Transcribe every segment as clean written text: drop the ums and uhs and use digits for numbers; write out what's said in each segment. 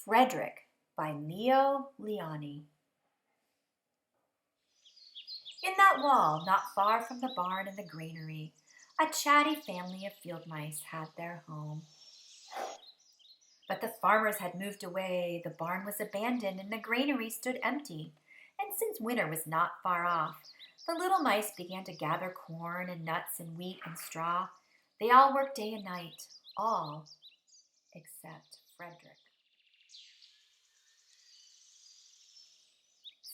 Frederick by Leo Lionni. In that wall, not far from the barn and the granary, a chatty family of field mice had their home. But the farmers had moved away, the barn was abandoned, and the granary stood empty. And since winter was not far off, the little mice began to gather corn and nuts and wheat and straw. They all worked day and night, all except Frederick.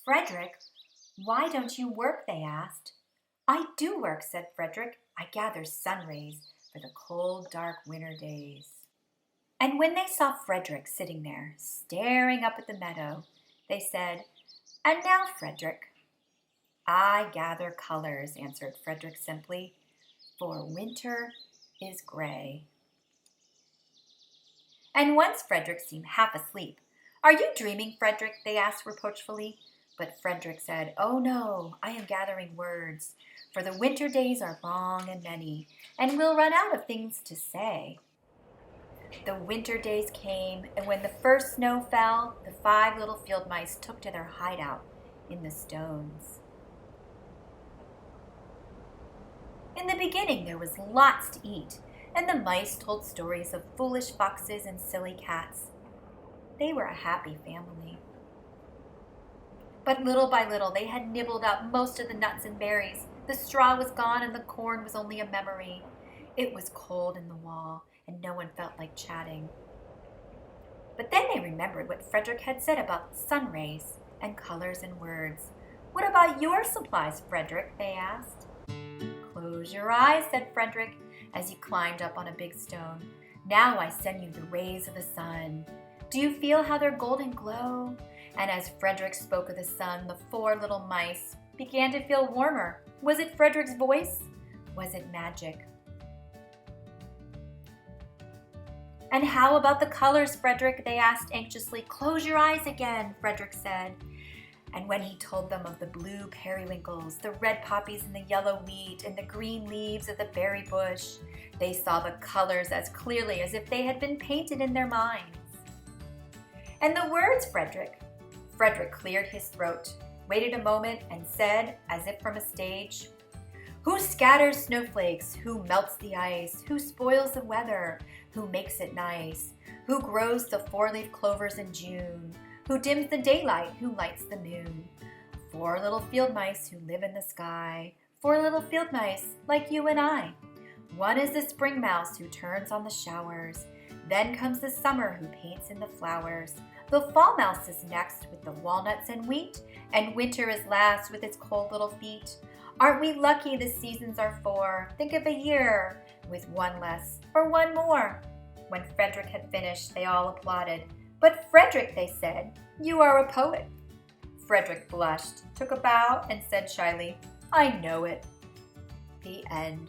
Frederick, why don't you work? They asked. I do work, said Frederick. I gather sun rays for the cold, dark winter days. And when they saw Frederick sitting there, staring up at the meadow, they said, And now, Frederick? I gather colors, answered Frederick simply, for winter is gray. And once Frederick seemed half asleep. Are you dreaming, Frederick? They asked reproachfully. But Frederick said, Oh no, I am gathering words, for the winter days are long and many, and we'll run out of things to say. The winter days came, and when the first snow fell, the 5 little field mice took to their hideout in the stones. In the beginning, there was lots to eat, and the mice told stories of foolish foxes and silly cats. They were a happy family. But little by little, they had nibbled up most of the nuts and berries. The straw was gone, and the corn was only a memory. It was cold in the wall, and no one felt like chatting. But then they remembered what Frederick had said about sun rays and colors and words. What about your supplies, Frederick? They asked. Close your eyes, said Frederick, as he climbed up on a big stone. Now I send you the rays of the sun. Do you feel how their golden glow? And as Frederick spoke of the sun, the 4 little mice began to feel warmer. Was it Frederick's voice? Was it magic? And how about the colors, Frederick? They asked anxiously. Close your eyes again, Frederick said. And when he told them of the blue periwinkles, the red poppies and the yellow wheat, and the green leaves of the berry bush, they saw the colors as clearly as if they had been painted in their minds. And the words, Frederick? Frederick cleared his throat, waited a moment, and said, as if from a stage, Who scatters snowflakes? Who melts the ice? Who spoils the weather? Who makes it nice? Who grows the 4-leaf clovers in June? Who dims the daylight? Who lights the moon? 4 little field mice who live in the sky. 4 little field mice like you and I. One is the spring mouse who turns on the showers. Then comes the summer who paints in the flowers. The fall mouse is next with the walnuts and wheat, and winter is last with its cold little feet. Aren't we lucky the seasons are 4? Think of a year with 1 less or 1 more. When Frederick had finished, they all applauded. But Frederick, they said, you are a poet. Frederick blushed, took a bow, and said shyly, I know it. The end.